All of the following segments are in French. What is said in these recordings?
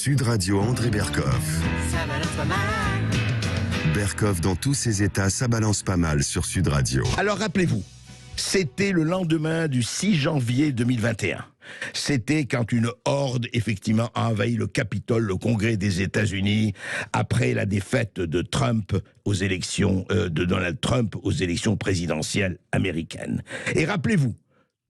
Sud Radio André Berkoff. Ça balance pas mal. Berkoff dans tous ses états, ça balance pas mal sur Sud Radio. Alors rappelez-vous, c'était le lendemain du 6 janvier 2021. C'était quand une horde, effectivement, a envahi le Capitole, le Congrès des États-Unis, après la défaite de Trump aux élections, de Donald Trump aux élections présidentielles américaines. Et rappelez-vous,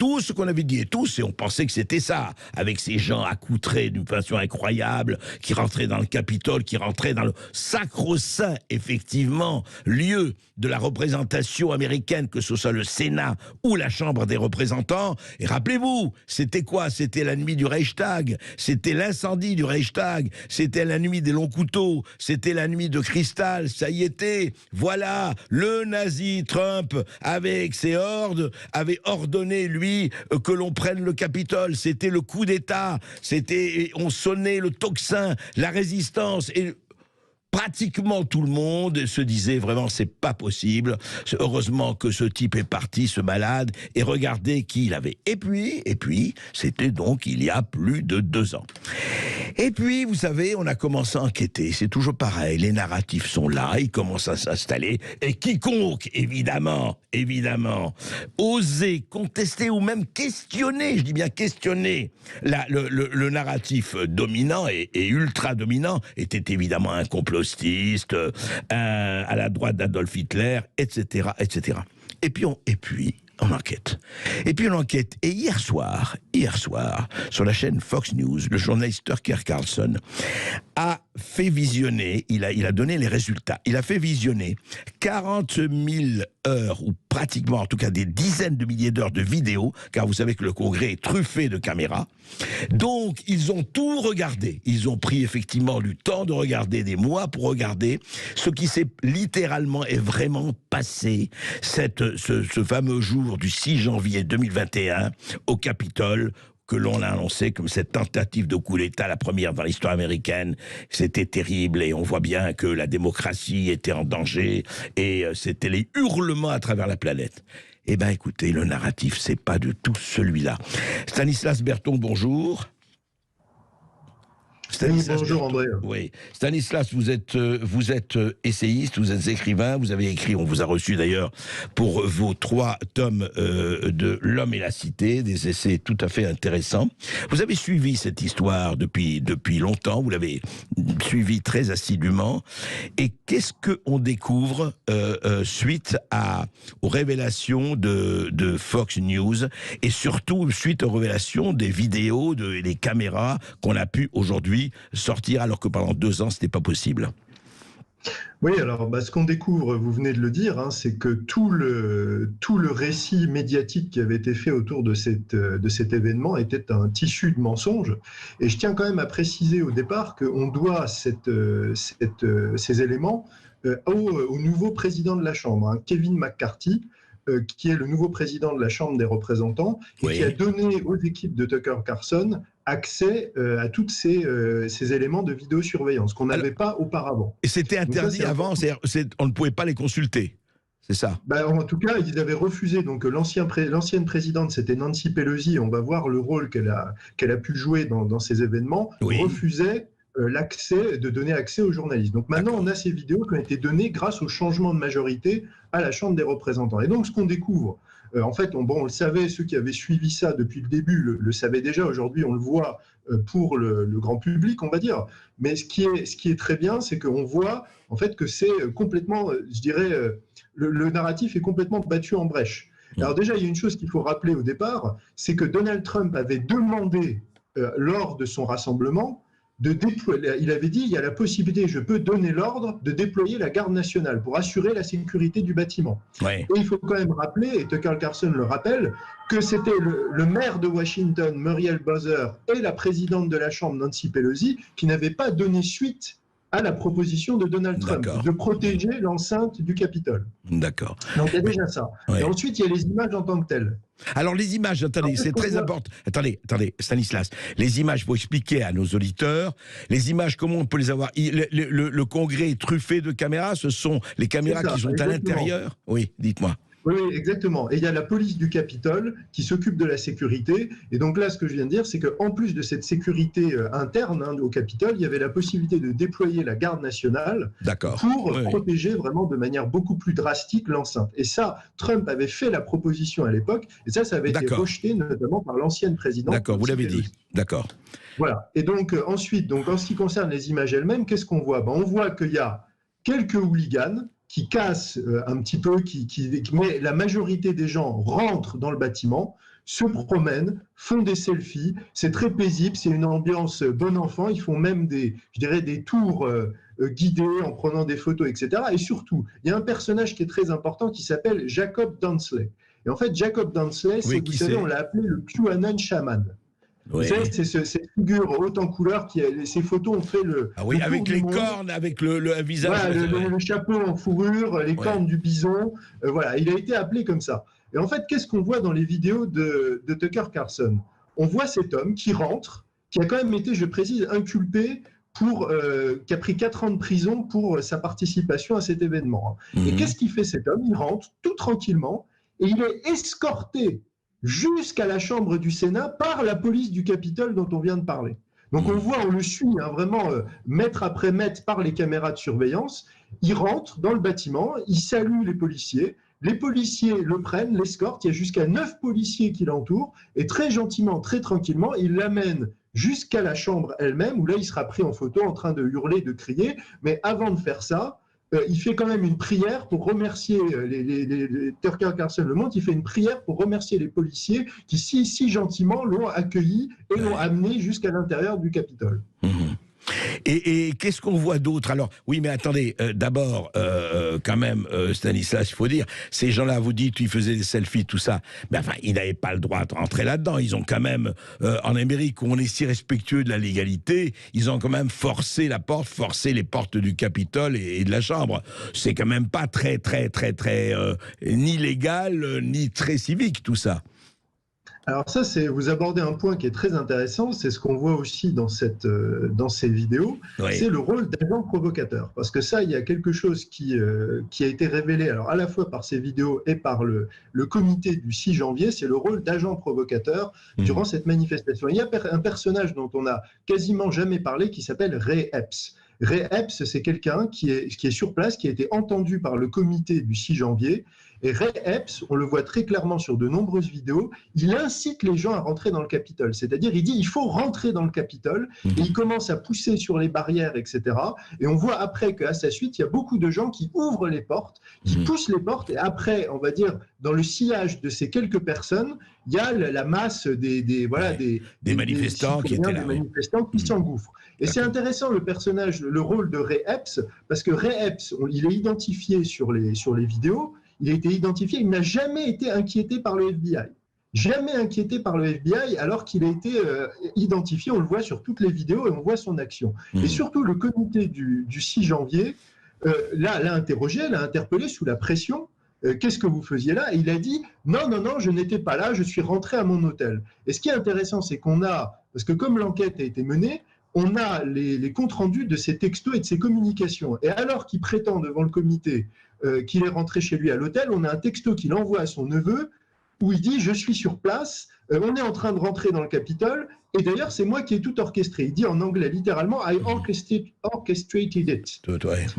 tout ce qu'on avait dit et tous, et on pensait que c'était ça, avec ces gens accoutrés d'une façon incroyable, qui rentraient dans le Capitole, qui rentraient dans le sacro-saint, effectivement, lieu de la représentation américaine, que ce soit le Sénat ou la Chambre des représentants. Et rappelez-vous, c'était quoi? C'était la nuit du Reichstag, c'était l'incendie du Reichstag, c'était la nuit des longs couteaux, c'était la nuit de cristal, ça y était. Voilà, le nazi Trump, avec ses hordes, avait ordonné, lui, que l'on prenne le Capitole. C'était le coup d'État, on sonnait le tocsin, la résistance, et pratiquement tout le monde se disait vraiment c'est pas possible, heureusement que ce type est parti, ce malade, et regardez qui il avait. Et puis, c'était donc il y a plus de 2 ans. Et puis, vous savez, on a commencé à enquêter, c'est toujours pareil, les narratifs sont là, ils commencent à s'installer, et quiconque, évidemment, osait contester ou même questionner, je dis bien questionner, le narratif dominant et ultra dominant, était évidemment un complotiste, à la droite d'Adolf Hitler, etc., etc. Et puis on enquête. Et puis on enquête. Et hier soir, sur la chaîne Fox News, le journaliste Tucker Carlson a fait visionner, il a donné les résultats, il a fait visionner 40 000 heures, ou pratiquement, en tout cas des dizaines de milliers d'heures de vidéos, car vous savez que le Congrès est truffé de caméras. Donc, ils ont tout regardé. Ils ont pris effectivement du temps de regarder, des mois pour regarder ce qui s'est littéralement et vraiment passé ce fameux jour du 6 janvier 2021 au Capitole, que l'on a annoncé comme cette tentative de coup d'État, la première dans l'histoire américaine. C'était terrible et on voit bien que la démocratie était en danger et c'était les hurlements à travers la planète. Eh bien écoutez, le narratif, c'est pas du tout celui-là. Stanislas Berton, bonjour. Stanislas, bonjour André. Oui, Stanislas, vous êtes essayiste, vous êtes écrivain, vous avez écrit, on vous a reçu d'ailleurs pour vos 3 tomes de L'Homme et la Cité, des essais tout à fait intéressants. Vous avez suivi cette histoire depuis longtemps, vous l'avez suivi très assidûment. Et qu'est-ce qu'on découvre suite aux révélations de Fox News et surtout suite aux révélations des vidéos, des caméras qu'on a pu aujourd'hui sortir, alors que pendant 2 ans, c'était pas possible? Oui, alors ce qu'on découvre, vous venez de le dire, hein, c'est que tout le récit médiatique qui avait été fait autour de cet événement était un tissu de mensonges. Et je tiens quand même à préciser au départ qu'on doit ces éléments au nouveau président de la Chambre, hein, Kevin McCarthy, qui est le nouveau président de la Chambre des représentants, et oui, qui a donné aux équipes de Tucker Carlson accès à tous ces éléments de vidéosurveillance qu'on n'avait pas auparavant. Et c'était interdit avant, on ne pouvait pas les consulter, c'est ça? En tout cas, ils avaient refusé. Donc l'ancienne présidente, c'était Nancy Pelosi, on va voir le rôle qu'elle a pu jouer dans ces événements, oui, refusait de donner accès aux journalistes. Donc maintenant, on a ces vidéos qui ont été données grâce au changement de majorité à la Chambre des représentants. Et donc, ce qu'on découvre, en fait, on le savait, ceux qui avaient suivi ça depuis le début le savaient déjà. Aujourd'hui, on le voit pour le grand public, on va dire. Mais ce qui est très bien, c'est qu'on voit en fait que c'est complètement, je dirais, le narratif est complètement battu en brèche. Alors déjà, il y a une chose qu'il faut rappeler au départ, c'est que Donald Trump avait demandé lors de son rassemblement il avait dit, il y a la possibilité, je peux donner l'ordre de déployer la garde nationale pour assurer la sécurité du bâtiment. Ouais. Et il faut quand même rappeler, et Tucker Carlson le rappelle, que c'était le maire de Washington, Muriel Bowser, et la présidente de la Chambre, Nancy Pelosi, qui n'avaient pas donné suite à la proposition de Donald Trump de protéger l'enceinte du Capitole. D'accord. Donc il y a déjà ça. Ouais. Et ensuite, il y a les images en tant que telles. Alors les images, attendez, c'est très important. Attendez, Stanislas, les images, pour expliquer à nos auditeurs, les images, comment on peut les avoir? Le Congrès est truffé de caméras, ce sont les caméras qui sont à l'intérieur? Oui, dites-moi. Oui, exactement. Et il y a la police du Capitole qui s'occupe de la sécurité. Et donc là, ce que je viens de dire, c'est qu'en plus de cette sécurité interne au Capitole, il y avait la possibilité de déployer la garde nationale pour protéger vraiment de manière beaucoup plus drastique l'enceinte. Et ça, Trump avait fait la proposition à l'époque, et ça avait été rejeté notamment par l'ancienne présidente. D'accord, vous l'avez dit. D'accord. Voilà. Et donc ensuite, en ce qui concerne les images elles-mêmes, qu'est-ce qu'on voit? On voit qu'il y a quelques hooligans qui cassent un petit peu, mais la majorité des gens rentrent dans le bâtiment, se promènent, font des selfies. C'est très paisible, c'est une ambiance bon enfant. Ils font même des tours guidés en prenant des photos, etc. Et surtout, il y a un personnage qui est très important qui s'appelle Jacob Dansley. Et en fait, Jacob Dansley, vous savez, on l'a appelé le QAnon shaman. Oui. Vous savez, c'est cette figure haute en couleur ces photos ont fait le. Ah oui, avec les cornes, avec le visage. Voilà, le chapeau en fourrure, les cornes du bison. Voilà, il a été appelé comme ça. Et en fait, qu'est-ce qu'on voit dans les vidéos de Tucker Carlson? On voit cet homme qui rentre, qui a quand même été, je précise, inculpé qui a pris 4 ans de prison pour sa participation à cet événement. Et qu'est-ce qu'il fait cet homme? Il rentre tout tranquillement et il est escorté jusqu'à la chambre du Sénat par la police du Capitole dont on vient de parler. Donc on le suit vraiment mètre après mètre par les caméras de surveillance. Il rentre dans le bâtiment, il salue les policiers le prennent, l'escortent, il y a jusqu'à 9 policiers qui l'entourent, et très gentiment, très tranquillement, il l'amène jusqu'à la chambre elle-même, où là il sera pris en photo en train de hurler, de crier, mais avant de faire ça, il fait quand même une prière pour remercier Tucker Carlson le montre, il fait une prière pour remercier les policiers qui si gentiment l'ont accueilli et l'ont amené jusqu'à l'intérieur du Capitole. Et qu'est-ce qu'on voit d'autre? Alors, oui, mais attendez, d'abord, quand même, Stanislas, il faut dire, ces gens-là, vous dites, ils faisaient des selfies, tout ça, mais enfin, ils n'avaient pas le droit de rentrer là-dedans. Ils ont quand même, en Amérique, où on est si respectueux de la légalité, ils ont quand même forcé les portes du Capitole et de la Chambre. C'est quand même pas très, ni légal, ni très civique, tout ça. Alors ça, vous abordez un point qui est très intéressant, c'est ce qu'on voit aussi dans ces vidéos, c'est le rôle d'agent provocateur. Parce que ça, il y a quelque chose qui a été révélé, alors à la fois par ces vidéos et par le comité du 6 janvier, c'est le rôle d'agent provocateur durant cette manifestation. Il y a un personnage dont on n'a quasiment jamais parlé qui s'appelle Ray Epps. Ray Epps, c'est quelqu'un qui est sur place, qui a été entendu par le comité du 6 janvier. Et Ray Epps, on le voit très clairement sur de nombreuses vidéos, il incite les gens à rentrer dans le Capitole. C'est-à-dire, il dit il faut rentrer dans le Capitole, et il commence à pousser sur les barrières, etc. Et on voit après qu'à sa suite, il y a beaucoup de gens qui ouvrent les portes, qui poussent les portes, et après, on va dire, dans le sillage de ces quelques personnes, il y a la masse des manifestants qui étaient là. Des manifestants qui s'engouffrent. Et c'est intéressant le rôle de Ray Epps, parce que Ray Epps, il est identifié sur les vidéos, il a été identifié, il n'a jamais été inquiété par le FBI. Jamais inquiété par le FBI, alors qu'il a été identifié, on le voit sur toutes les vidéos et on voit son action. Et surtout, le comité du 6 janvier l'a interrogé, l'a interpellé sous la pression. Qu'est-ce que vous faisiez là? Et il a dit non, je n'étais pas là, je suis rentré à mon hôtel. Et ce qui est intéressant, c'est parce que comme l'enquête a été menée, on a les comptes rendus de ses textos et de ses communications. Et alors qu'il prétend devant le comité qu'il est rentré chez lui à l'hôtel, on a un texto qu'il envoie à son neveu où il dit « Je suis sur place, on est en train de rentrer dans le Capitole, et d'ailleurs, c'est moi qui ai tout orchestré. » Il dit en anglais, littéralement « I orchestrated it ».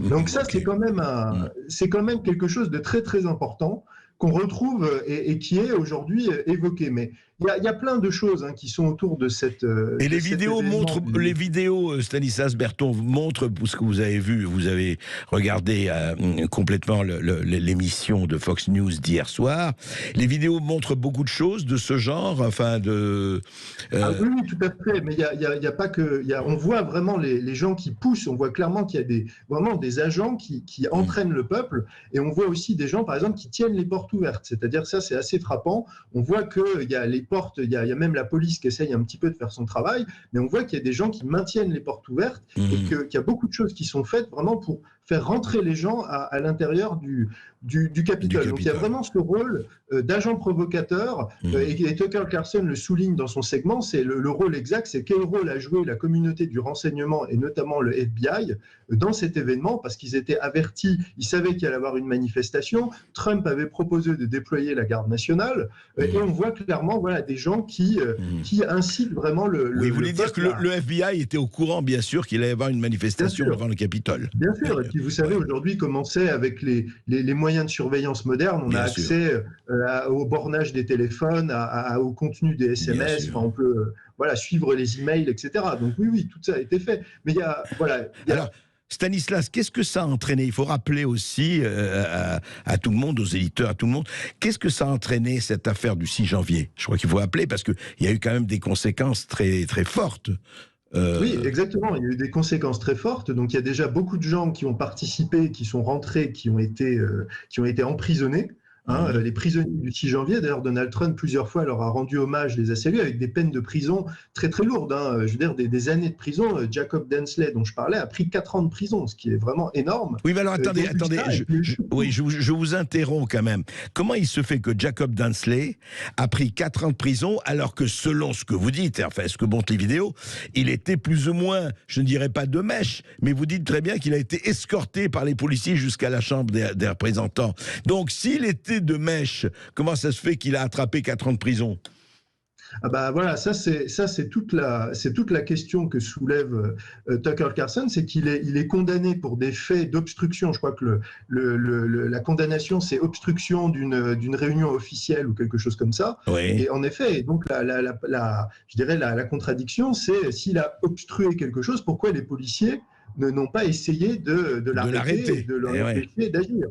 Donc ça, c'est quand même quelque chose de très, très important qu'on retrouve et qui est aujourd'hui évoqué. Mais il y a plein de choses qui sont autour de cette... Et les vidéos, Stanislas Berton, montrent ce que vous avez vu. Vous avez regardé complètement l'émission de Fox News d'hier soir. Les vidéos montrent beaucoup de choses de ce genre, enfin de... oui, tout à fait. Mais il y a pas que... on voit vraiment les gens qui poussent. On voit clairement qu'il y a vraiment des agents qui entraînent le peuple. Et on voit aussi des gens, par exemple, qui tiennent les portes ouvertes. C'est-à-dire, ça, c'est assez frappant. On voit qu'il y a les portes, il y a même la police qui essaye un petit peu de faire son travail, mais on voit qu'il y a des gens qui maintiennent les portes ouvertes et qu'il y a beaucoup de choses qui sont faites vraiment pour faire rentrer les gens à l'intérieur du Capitole. Donc il y a vraiment ce rôle d'agent provocateur, et Tucker Carlson le souligne dans son segment, c'est le rôle exact, c'est quel rôle a joué la communauté du renseignement et notamment le FBI dans cet événement, parce qu'ils étaient avertis, ils savaient qu'il allait y avoir une manifestation, Trump avait proposé de déployer la garde nationale, et on voit clairement des gens qui incitent vraiment le vous voulez dire que le FBI était au courant, bien sûr, qu'il allait y avoir une manifestation devant le Capitole. Bien sûr, et puis vous savez, aujourd'hui, comment c'est avec les moyens de surveillance modernes, on a accès au bornage des téléphones, au contenu des SMS, on peut suivre les emails, etc. Donc oui, tout ça a été fait. Mais il y a... Alors, Stanislas, qu'est-ce que ça a entraîné? Il faut rappeler aussi à tout le monde, aux éditeurs, à tout le monde, qu'est-ce que ça a entraîné, cette affaire du 6 janvier? Je crois qu'il faut rappeler, parce qu'il y a eu quand même des conséquences très, très fortes. Oui, exactement. Il y a eu des conséquences très fortes. Donc, il y a déjà beaucoup de gens qui ont participé, qui sont rentrés, qui ont été emprisonnés. Les prisonniers du 6 janvier, d'ailleurs, Donald Trump, plusieurs fois, leur a rendu hommage, les a salués avec des peines de prison très, très lourdes. Je veux dire, des années de prison. Jacob Densley, dont je parlais, a pris 4 ans de prison, ce qui est vraiment énorme. Oui, mais alors, attendez, je vous interromps quand même. Comment il se fait que Jacob Densley a pris 4 ans de prison, alors que selon ce que vous dites, enfin, ce que montrent les vidéos, il était plus ou moins, je ne dirais pas de mèche, mais vous dites très bien qu'il a été escorté par les policiers jusqu'à la Chambre des représentants. Donc, s'il était de mèche, comment ça se fait qu'il a attrapé 4 ans de prison? Ça c'est toute la question que soulève Tucker Carlson, c'est qu'il est condamné pour des faits d'obstruction. Je crois que la condamnation, c'est obstruction d'une réunion officielle ou quelque chose comme ça. Oui. Et en effet, donc je dirais la contradiction, c'est s'il a obstrué quelque chose, pourquoi les policiers n'ont pas essayé de l'arrêter, de l'empêcher d'agir?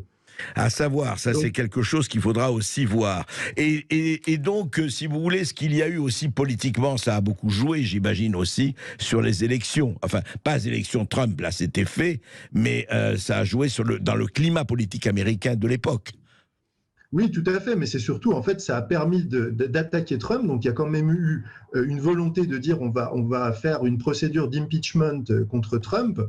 À savoir, ça c'est quelque chose qu'il faudra aussi voir. Et donc, si vous voulez, ce qu'il y a eu aussi politiquement, ça a beaucoup joué, j'imagine aussi, sur les élections. Enfin, pas les élections Trump, là c'était fait, mais ça a joué dans le climat politique américain de l'époque. Oui, tout à fait, mais c'est surtout, en fait, ça a permis d'attaquer Trump. Donc, il y a quand même eu une volonté de dire on va faire une procédure d'impeachment contre Trump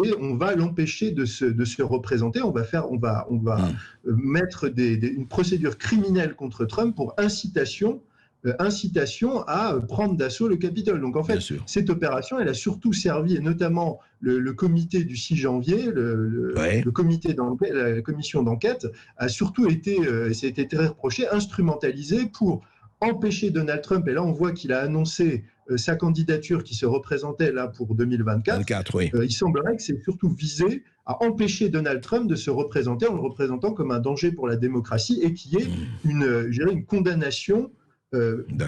et on va l'empêcher de se représenter. On va mettre une procédure criminelle contre Trump pour incitation à prendre d'assaut le Capitole. Donc en fait, cette opération, elle a surtout servi, et notamment le comité du 6 janvier, le comité d'enquête, la commission d'enquête, a surtout été, ça a été très reproché, instrumentalisé pour empêcher Donald Trump, et là on voit qu'il a annoncé sa candidature qui se représentait là pour 2024. Il semblerait que c'est surtout visé à empêcher Donald Trump de se représenter en le représentant comme un danger pour la démocratie et qui est une condamnation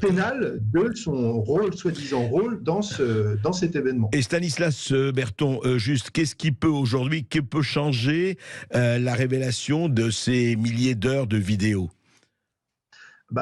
pénale de son rôle, soi-disant rôle, dans cet événement. Et Stanislas Berton, juste, qu'est-ce qui peut aujourd'hui, que peut changer la révélation de ces milliers d'heures de vidéos?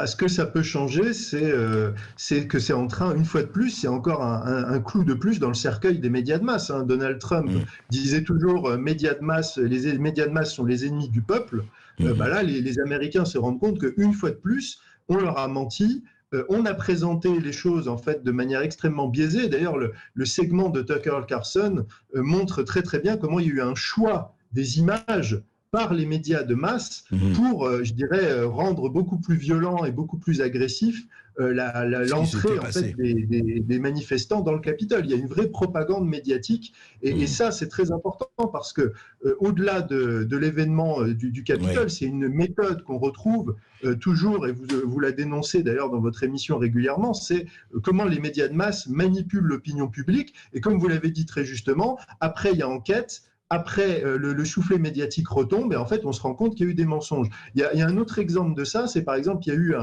Ce que ça peut changer, c'est que c'est en train, une fois de plus, c'est encore un clou de plus dans le cercueil des médias de masse. Donald Trump disait toujours médias de masse, les médias de masse sont les ennemis du peuple. Là, les Américains se rendent compte qu'une fois de plus, on leur a menti, on a présenté les choses en fait de manière extrêmement biaisée. D'ailleurs, le segment de Tucker Carlson montre très très bien comment il y a eu un choix des images par les médias de masse pour, je dirais, rendre beaucoup plus violent et beaucoup plus agressif l'entrée en fait, des manifestants dans le Capitole. Il y a une vraie propagande médiatique et ça, c'est très important parce que au-delà de l'événement du Capitole, c'est une méthode qu'on retrouve toujours, et vous la dénoncez d'ailleurs dans votre émission régulièrement, c'est comment les médias de masse manipulent l'opinion publique. Et comme vous l'avez dit très justement, après il y a enquête. Après, le soufflet médiatique retombe et en fait, on se rend compte qu'il y a eu des mensonges. Il y a un autre exemple de ça, c'est par exemple, il y a eu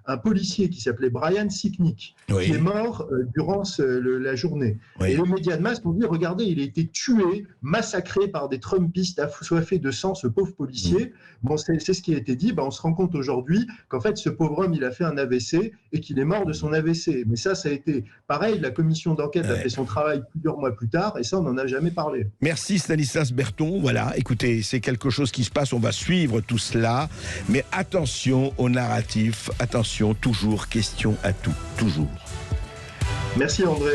un policier qui s'appelait Brian Sicknick, qui est mort durant la journée. Et les médias de masse ont dit, regardez, il a été tué, massacré par des Trumpistes assoiffés de sang, ce pauvre policier. Bon, c'est ce qui a été dit. On se rend compte aujourd'hui qu'en fait, ce pauvre homme, il a fait un AVC et qu'il est mort de son AVC. Mais ça a été pareil, la commission d'enquête a fait son travail plusieurs mois plus tard et ça, on n'en a jamais parlé. Merci Stanislas Berton, voilà, écoutez, c'est quelque chose qui se passe, on va suivre tout cela, mais attention au narratif, attention, toujours question à tout, toujours. Merci André.